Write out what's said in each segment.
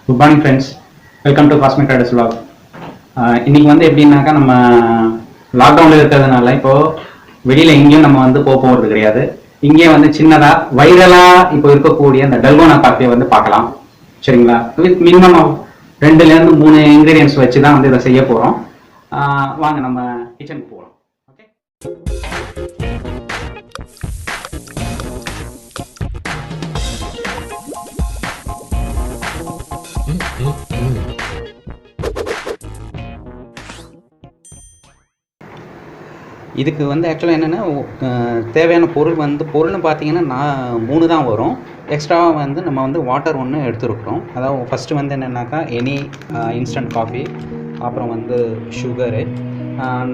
Good morning friends, welcome to cosmic traders vlog. இன்னைக்கு வந்து எப்படின்னாக்கா நம்ம லாக்டவுனில் இருக்கிறதுனால இப்போது வெளியில் எங்கேயும் நம்ம வந்து போகிறது கிடையாது. இங்கே வந்து சின்னதாக வைரலாக இப்போ இருக்கக்கூடிய அந்த டல்கோனா காஃபியை வந்து பார்க்கலாம். சரிங்களா? வித் மினிமம் 2லேருந்து 3 இன்க்ரீடியன்ஸ் வச்சு தான் வந்து இதை செய்ய போகிறோம். வாங்க நம்ம கிச்சனுக்கு போகலாம். ஓகே, இதுக்கு வந்து ஆக்சுவலாக என்னென்னா தேவையான பொருள்னு பார்த்தீங்கன்னா நான் 3 தான் வரும். எக்ஸ்ட்ராவாக வந்து நம்ம வந்து வாட்டர் ஒன்று எடுத்துருக்குறோம். அதாவது ஃபஸ்ட்டு வந்து என்னென்னாக்கா எனி இன்ஸ்டன்ட் காஃபி, அப்புறம் வந்து சுகரு,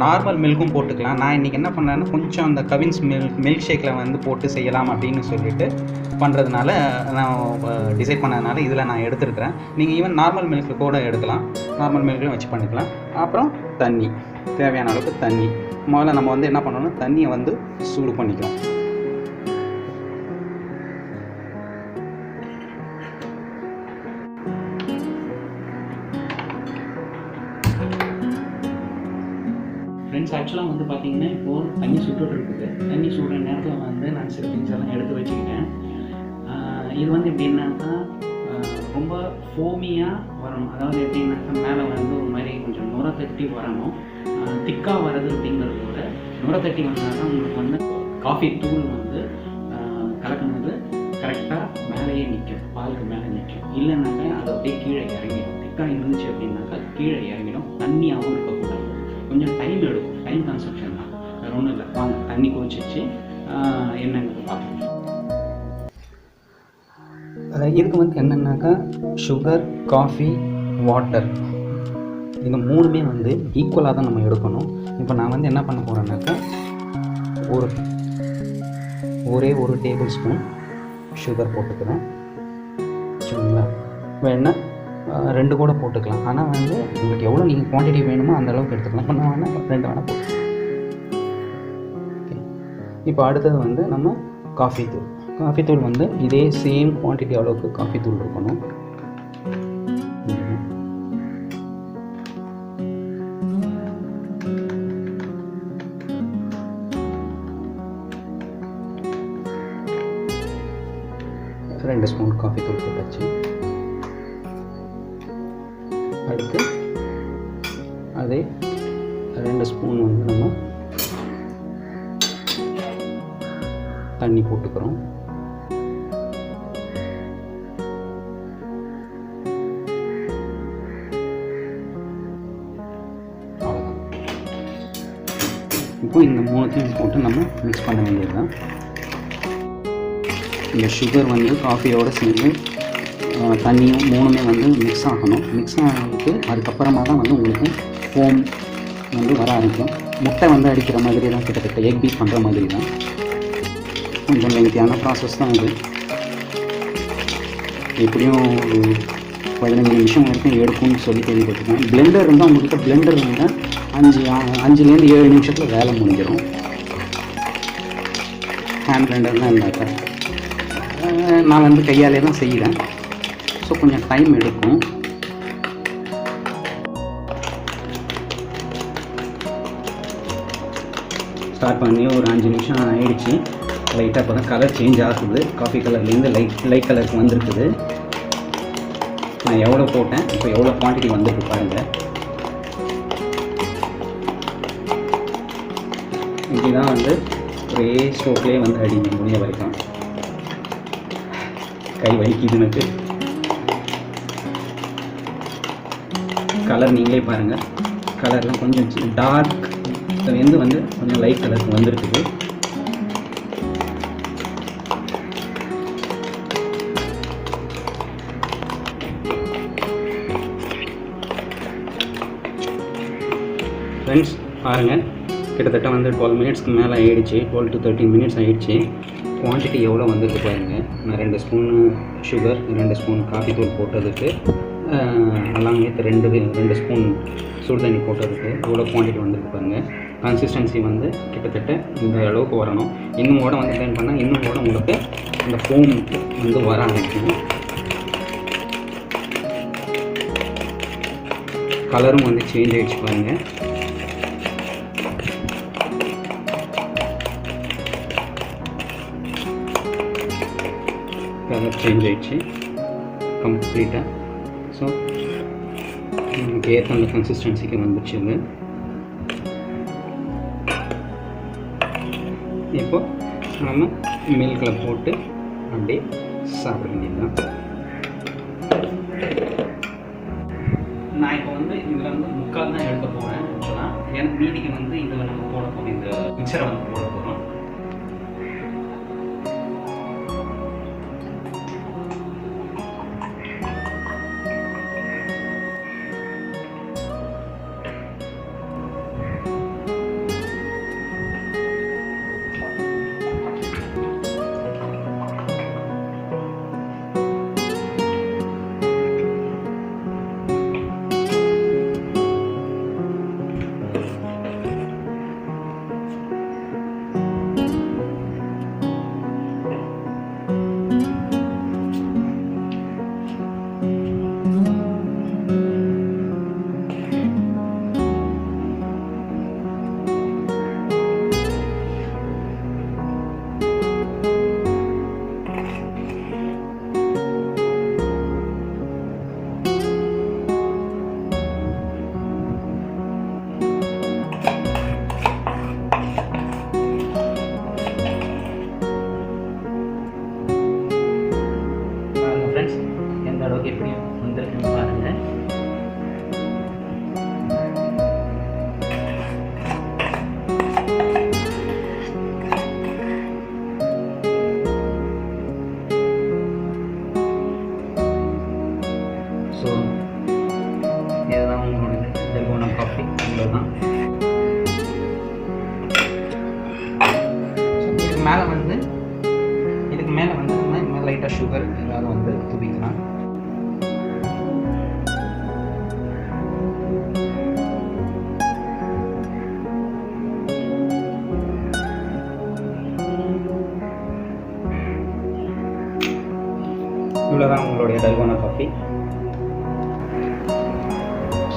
நார்மல் மில்க்கும் போட்டுக்கலாம். நான் இன்றைக்கி என்ன பண்ணேன்னா கொஞ்சம் அந்த கவின்ஸ் மில்க் ஷேக்கில் வந்து போட்டு செய்யலாம் அப்படின்னு சொல்லிட்டு பண்ணுறதுனால நான் டிசைட் பண்ணதுனால இதில் நான் எடுத்துருக்கிறேன். நீங்கள் ஈவன் நார்மல் மில்க்கு கூட எடுக்கலாம், நார்மல் மில்க்கையும் வச்சு பண்ணிக்கலாம். அப்புறம் தண்ணி, தேவையான அளவுக்கு தண்ணி. முதல்ல நம்ம வந்து என்ன பண்ணணும்னா தண்ணியை வந்து சூடு பண்ணிக்கலாம். ஃப்ரெண்ட்ஸ், ஆக்சுவலாக வந்து பார்த்தீங்கன்னா இப்போது தண்ணி சுட்டுட்டு இருக்குது. தண்ணி சுடுற நேரத்தில் வந்து நான் சில திங்ஸ் எல்லாம் எடுத்து வச்சுக்கிட்டேன். இது வந்து எப்படின்னாக்கா ரொம்ப ஃபோமியாக வரணும். அதாவது எப்படின்னாக்கா மேலே வந்து ஒரு மாதிரி கொஞ்சம் நுர தட்டி வரணும். திக்காக வர்றது அப்படிங்கிறத விட நுர தட்டி வந்தால் தான் உங்களுக்கு வந்து காஃபி தூள் வந்து கலக்குனது கரெக்டாக மேலேயே நிற்கும், பாலுக்கு மேலே நிற்கும். இல்லைன்னாக்கா அது அப்படியே கீழே இறங்கிடும். திக்காக இருந்துச்சு அப்படின்னாக்கா கீழே இறங்கிடும். தண்ணியாகவும் இருக்கக்கூடாது. கொஞ்சம் டைம் எடுக்கும், டைம் கன்சப்ஷன் தான், வேறு ஒன்றும் இல்லை. வாங்க தண்ணி கொதிச்சிச்சு என்னன்னு பார்க்கலாம். இதுக்கு வந்து என்னென்னாக்கா சுகர், காஃபி, வாட்டர் இந்த 3மே வந்து ஈக்குவலாக தான் நம்ம எடுக்கணும். இப்போ நான் வந்து என்ன பண்ண போகிறேன்னாக்கா ஒரே ஒரு டேபிள் ஸ்பூன் சுகர் போட்டுக்கிறேன். சரிங்களா? வேணா 2 கூட போட்டுக்கலாம். ஆனால் வந்து உங்களுக்கு எவ்வளோ நீங்கள் குவான்டிட்டி வேணுமோ அந்த அளவுக்கு எடுத்துக்கலாம். இப்போ நான் வேணால் 2 வேணால் போட்டுக்கலாம். ஓகே, இப்போ அடுத்தது வந்து நம்ம காஃபி தூள் வந்து இதே சேம் குவான்டிட்டி அளவுக்கு காஃபி தூள் இருக்கணும். ரெண்டு ஸ்பூன் காஃபி தூள் போட்டாச்சு. அடுத்து அதே 2 ஸ்பூன் வந்து நம்ம தண்ணி போட்டுக்கிறோம். இப்போ இந்த 3த்தையும் போட்டு நம்ம மிக்ஸ் பண்ண வேண்டியது தான். இந்த சுகர் வந்து காஃபியோடு சேர்ந்து தண்ணியும் 3மே வந்து மிக்ஸ் ஆகணும். மிக்ஸ் ஆகிட்டு அதுக்கப்புறமா தான் வந்து உங்களுக்கு ஃபோம் வந்து வர ஆரம்பிக்கும். முட்டை வந்து அடிக்கிற மாதிரி தான், கிட்டத்தட்ட எக் பீட் பண்ணுற மாதிரி தான். கொஞ்சம் லெங்க்தியான ப்ராசஸ் தான் இது. எப்படியும் 15 நிமிஷம் வரைக்கும் எடுக்கும்னு சொல்லி கேள்விப்பட்டிருக்கேன். பிளெண்டர் இருந்தால் உங்கள்கிட்ட பிளெண்டர் இருந்தால் 5லேருந்து 7 நிமிஷத்தில் வேலை முடிஞ்சிடும். ஹேண்ட் பிளெண்டர்லாம் இருந்தாக்கா நான் வந்து கையாலே தான் செய்கிறேன். ஸோ கொஞ்சம் டைம் எடுக்கும். ஸ்டார்ட் பண்ணி ஒரு 5 நிமிஷம் ஆகிடுச்சு. லைட்டாக இப்போ தான் கலர் சேஞ்ச் ஆகுது. காஃபி கலர்லேருந்து லைட் கலருக்கு வந்துருக்குது. நான் எவ்வளோ போட்டேன், இப்போ எவ்வளோ குவான்டிட்டி வந்துருக்கு பாருங்கள். இப்படி தான் வந்து ஒரே ஸ்ட்ரோக்லேயே வந்து அடிங்க முடிய வரைக்கும். கை வலிக்குது எனக்கு. கலர் நீங்களே பாருங்கள். கலர்லாம் கொஞ்சம் டார்க் வந்து கொஞ்சம் லைட் கலருக்கு வந்துருக்குது. ஃப்ரெண்ட்ஸ் பாருங்கள், கிட்டத்தட்ட வந்து 12 மினிட்ஸ்க்கு மேலே ஆகிடுச்சு. 12 to 13 மினிட்ஸ் ஆகிடுச்சு. குவான்டிட்டி எவ்வளோ வந்துருக்கு பாருங்கள். நான் 2 ஸ்பூன் சுகர், 2 ஸ்பூன் காஃபி தூள் போட்டதுக்கு எல்லாமே 2 ஸ்பூன் சுடு தண்ணி போட்டதுக்கு எவ்வளோ குவான்டிட்டி வந்துருக்கு பாருங்கள். கன்சிஸ்டன்சி வந்து கிட்டத்தட்ட இந்த அளவுக்கு வரணும். இன்னும் கூட வந்து க்ளைம் பண்ணால் இன்னும் கூட உங்களுக்கு அந்த ஃபோம் வந்து வர ஆரம்பிக்கும். கலரும் வந்து சேஞ்ச் ஆகிடுச்சு பாருங்கள். கலர் சேஞ்ச் ஆகிடுச்சு கம்ப்ளீட்டாக. ஸோ நமக்கு ஏற்ற அந்த கன்சிஸ்டன்சிக்கு வந்துடுச்சு. இது இப்போ நம்ம மில்கில் போட்டு அப்படியே சாப்பிட வேண்டியதுதான். நான் இப்போ வந்து இதில் வந்து முக்கால் தான் எடுக்க போகிறேன் ஆக்சுவலாக. எனக்கு மீதிக்கு வந்து இதில் நம்ம போட போகிறோம், இந்த மிக்சரை வந்து போட போகிறோம். எந்த அளவுக்கு எப்படி வந்துருக்குன்னு பாருங்கள். ஸோ இதுதான் உங்களோட டல்கோனா காஃபி. இவ்வளோதான். இதுக்கு மேலே வந்து நம்ம லைட்டாக சுகர் ஏதாவது வந்து தூவிக்கலாம். இவ்வளோதான் உங்களுடைய டல்கோனா காஃபி.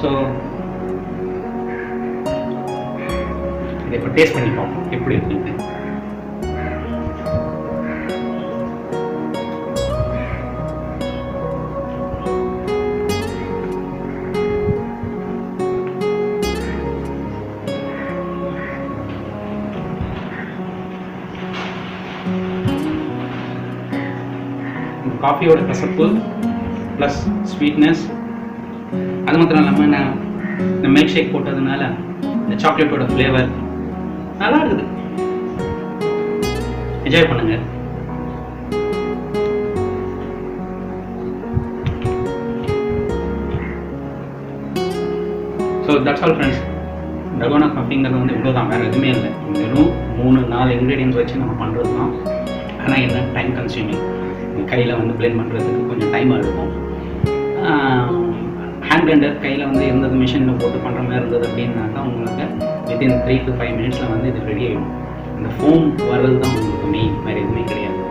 ஸோ இதை இப்போ டேஸ்ட் பண்ணி பார்ப்போம் எப்படி இருக்குன்னு. காஃபியோட கசப்பு ப்ளஸ் ஸ்வீட்னஸ், அது மாத்திரம் இல்லாமல் நான் இந்த மில்க் ஷேக் போட்டதுனால இந்த சாக்லேட்டோட ஃப்ளேவர் நல்லா இருக்குது. என்ஜாய் பண்ணுங்க. So that's all friends. Dalgona காஃபிங்கிறது வந்து இவ்வளோ தான், வேறு எதுவுமே இல்லை. வெறும் 3-4 இன்க்ரீடியன்ஸ் வச்சு நம்ம பண்ணுறது தான். ஆனால் என்ன டைம் கன்சியூமிங். கையில் வந்து பிளெண்ட் பண்ணுறதுக்கு கொஞ்சம் டைம் எடுக்கும். ஹேண்ட் பிளெண்டர் கையில் வந்து இருந்தது மிஷினில் போட்டு பண்ணுற மாதிரி இருந்தது அப்படின்னாக்கா உங்களுக்கு வித்தின் 3 to 5 minutes வந்து இது ரெடி ஆகிடும். இந்த ஃபோம் வர்றது தான் உங்களுக்கு மெயின், வேறு எதுவுமே கிடையாது.